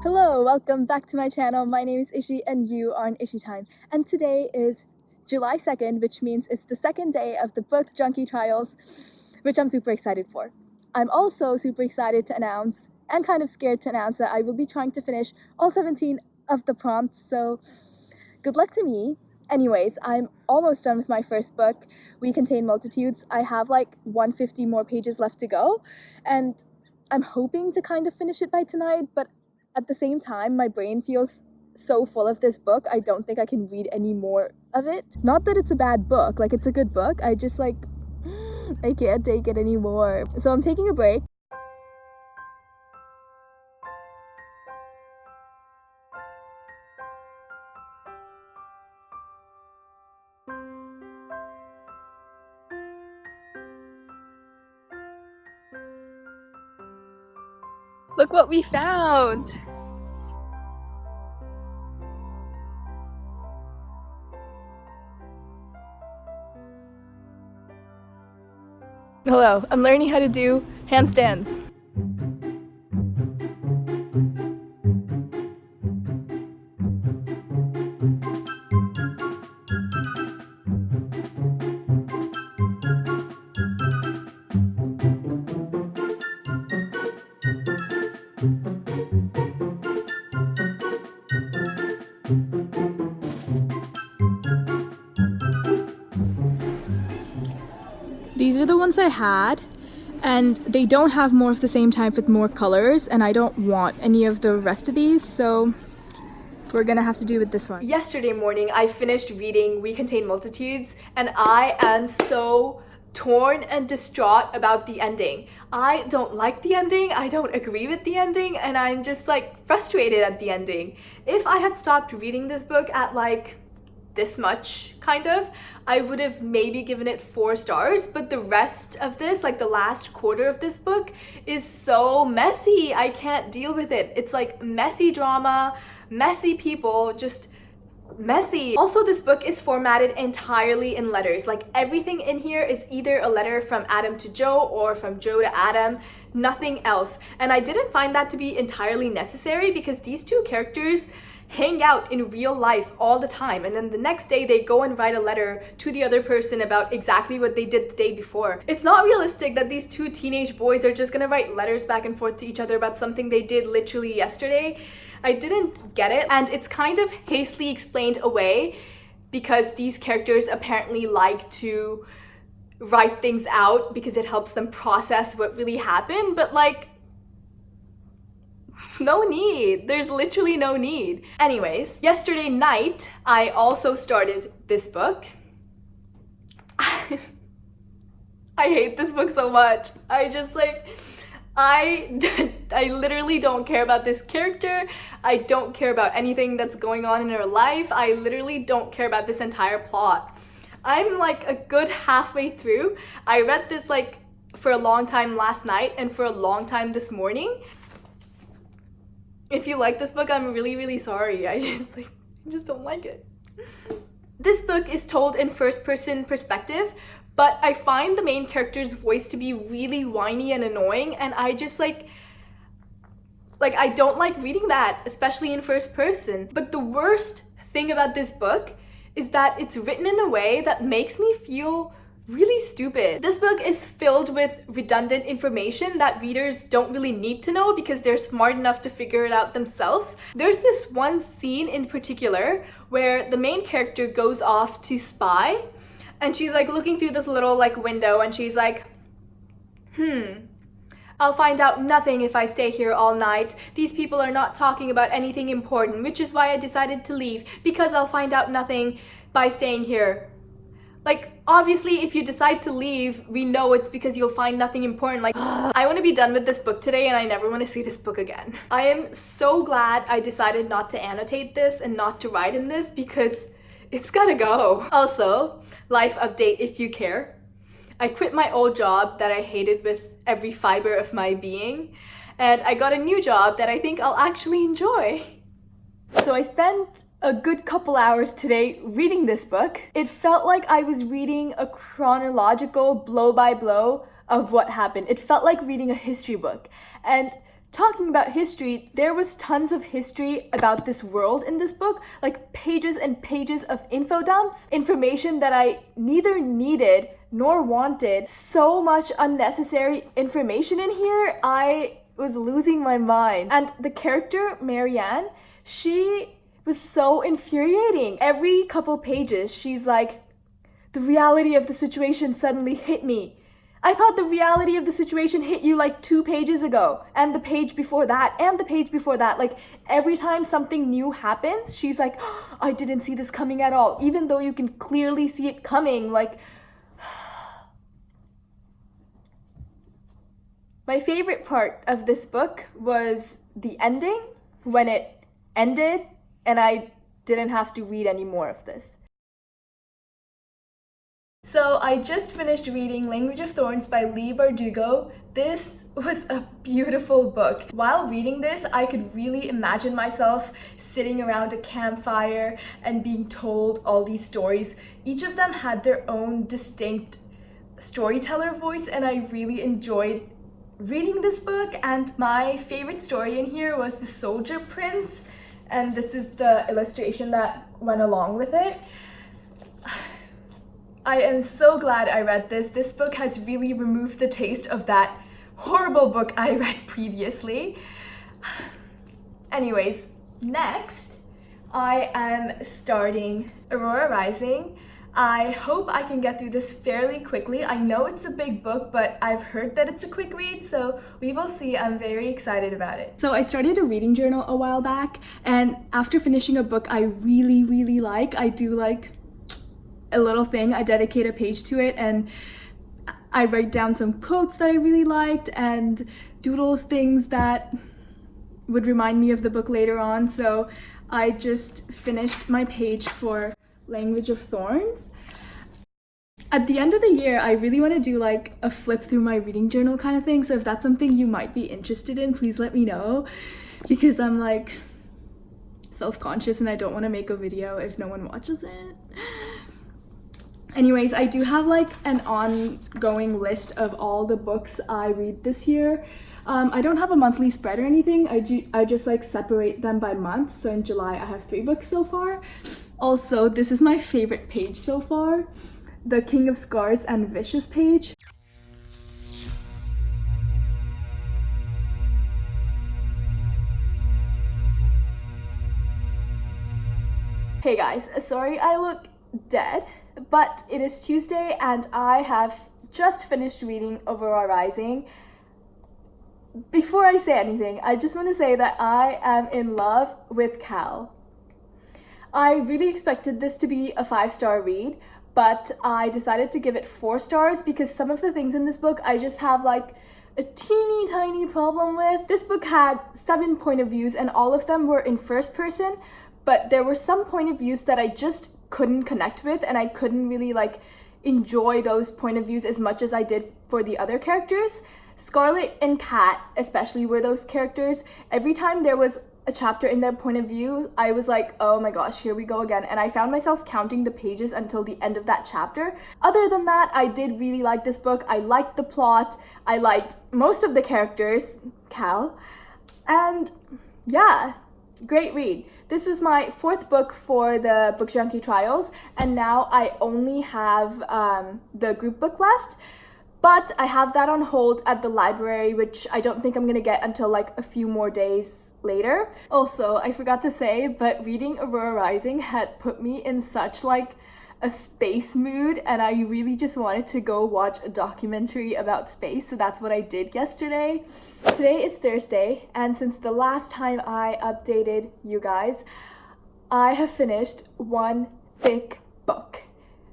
Hello, welcome back to my channel. My name is Ishi and you are on Ishi Time. And today is July 2nd, which means it's the second day of the Book Junkie Trials, which I'm super excited for. I'm also super excited to announce, and kind of scared to announce, that I will be trying to finish all 17 of the prompts, so good luck to me. Anyways, I'm almost done with my first book, We Contain Multitudes. I have like 150 more pages left to go, and I'm hoping to kind of finish it by tonight, but at the same time, my brain feels so full of this book, I don't think I can read any more of it. Not that it's a bad book, like it's a good book, I just I can't take it anymore. So I'm taking a break. Look what we found! Hello, I'm learning how to do handstands. These are the ones I had, and they don't have more of the same type with more colors, and I don't want any of the rest of these, so we're gonna have to do with this one. Yesterday morning, I finished reading We Contain Multitudes, and I am so torn and distraught about the ending. I don't like the ending, I don't agree with the ending, and I'm just frustrated at the ending. If I had stopped reading this book at this much, kind of, I would have maybe given it 4 stars, but the rest of this, the last quarter of this book, is so messy. I can't deal with it. It's messy drama, messy people, just messy. Also, this book is formatted entirely in letters. Everything in here is either a letter from Adam to Joe or from Joe to Adam, nothing else. And I didn't find that to be entirely necessary because these two characters hang out in real life all the time, and then the next day they go and write a letter to the other person about exactly what they did the day before. It's not realistic that these two teenage boys are just gonna write letters back and forth to each other about something they did literally yesterday. I didn't get it, and it's kind of hastily explained away because these characters apparently like to write things out because it helps them process what really happened, but no need. There's literally no need. Anyways, yesterday night, I also started this book. I hate this book so much. I literally don't care about this character. I don't care about anything that's going on in her life. I literally don't care about this entire plot. I'm a good halfway through. I read this for a long time last night and for a long time this morning. If you like this book, I'm really sorry. I just don't like it. This book is told in first-person perspective, but I find the main character's voice to be really whiny and annoying, and I just I don't like reading that, especially in first person. But the worst thing about this book is that it's written in a way that makes me feel really stupid. This book is filled with redundant information that readers don't really need to know because they're smart enough to figure it out themselves. There's this one scene in particular where the main character goes off to spy, and she's looking through this little window, and she's I'll find out nothing if I stay here all night. These people are not talking about anything important, which is why I decided to leave, because I'll find out nothing by staying here. Obviously, if you decide to leave, we know it's because you'll find nothing important. I want to be done with this book today, and I never want to see this book again. I am so glad I decided not to annotate this and not to write in this because it's gotta go. Also, life update if you care. I quit my old job that I hated with every fiber of my being, and I got a new job that I think I'll actually enjoy. So I spent a good couple hours today reading this book. It felt like I was reading a chronological blow by blow of what happened. It felt like reading a history book. And talking about history, there was tons of history about this world in this book, like pages and pages of info dumps, information that I neither needed nor wanted. So much unnecessary information in here, I was losing my mind. And the character, Marianne, she was so infuriating. Every couple pages, she's like, the reality of the situation suddenly hit me. I thought the reality of the situation hit you like 2 pages ago, and the page before that, and the page before that. Like, every time something new happens, she's like, oh, I didn't see this coming at all, even though you can clearly see it coming. Like, my favorite part of this book was the ending, when it ended, and I didn't have to read any more of this. So I just finished reading Language of Thorns by Leigh Bardugo. This was a beautiful book. While reading this, I could really imagine myself sitting around a campfire and being told all these stories. Each of them had their own distinct storyteller voice, and I really enjoyed reading this book. And my favorite story in here was The Soldier Prince, and this is the illustration that went along with it. I am so glad I read this. This book has really removed the taste of that horrible book I read previously. Anyways, next I am starting Aurora Rising. I hope I can get through this fairly quickly. I know it's a big book, but I've heard that it's a quick read, so we will see. I'm very excited about it. So I started a reading journal a while back, and after finishing a book I really like, I do like a little thing. I dedicate a page to it, and I write down some quotes that I really liked and doodles things that would remind me of the book later on. So I just finished my page for Language of Thorns. At the end of the year, I really want to do like a flip through my reading journal kind of thing. So if that's something you might be interested in, please let me know, because I'm like self-conscious and I don't want to make a video if no one watches it. Anyways, I do have like an ongoing list of all the books I read this year. I don't have a monthly spread or anything. I just like separate them by month. So in July I have 3 books so far. Also, this is my favorite page so far, the King of Scars and Vicious page. Hey guys, sorry I look dead, but it is Tuesday and I have just finished reading Aurora Rising. Before I say anything, I just want to say that I am in love with Cal. I really expected this to be a 5-star read, but I decided to give it 4 stars because some of the things in this book I just have like a teeny tiny problem with. This book had 7 point of views and all of them were in first person, but there were some point of views that I just couldn't connect with, and I couldn't really like enjoy those point of views as much as I did for the other characters. Scarlet and Kat especially were those characters. Every time there was a chapter in their point of view, I was like, oh my gosh, here we go again, and I found myself counting the pages until the end of that chapter. Other than that, I did really like this book. I liked the plot, I liked most of the characters, Cal, and yeah, great read. This was my 4th book for the Book Junkie Trials, and now I only have the group book left. But I have that on hold at the library, which I don't think I'm gonna get until like a few more days later. Also, I forgot to say, but reading Aurora Rising had put me in such like a space mood, and I really just wanted to go watch a documentary about space, so that's what I did yesterday. Today is Thursday, and since the last time I updated you guys, I have finished one thick book.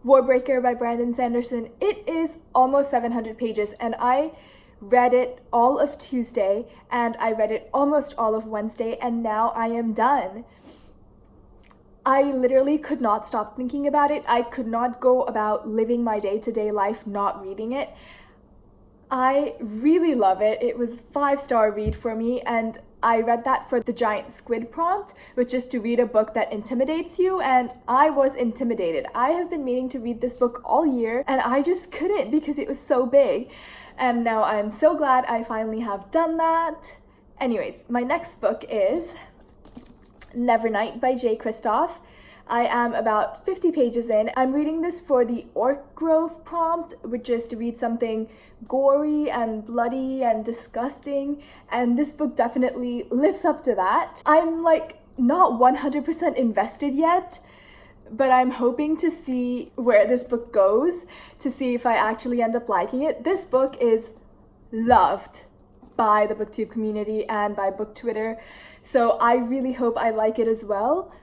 Warbreaker by Brandon Sanderson. It is almost 700 pages, and I read it all of Tuesday, and I read it almost all of Wednesday, and now I am done. I literally could not stop thinking about it. I could not go about living my day-to-day life not reading it. I really love it. It was a 5-star read for me, and I read that for the giant squid prompt, which is to read a book that intimidates you, and I was intimidated. I have been meaning to read this book all year, and I just couldn't because it was so big. And now I'm so glad I finally have done that. Anyways, my next book is Nevernight by J. Kristoff. I am about 50 pages in. I'm reading this for the Orc Grove prompt, which is to read something gory and bloody and disgusting, and this book definitely lives up to that. I'm like not 100% invested yet, but I'm hoping to see where this book goes, to see if I actually end up liking it. This book is loved by the booktube community and by book Twitter, so I really hope I like it as well.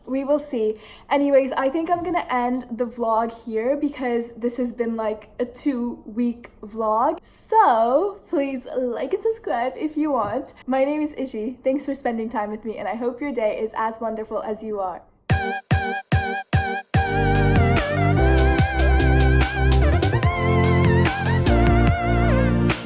We will see. Anyways, I think I'm gonna end the vlog here because this has been like a 2-week vlog. So please like and subscribe if you want. My name is Ishi. Thanks for spending time with me, and I hope your day is as wonderful as you are.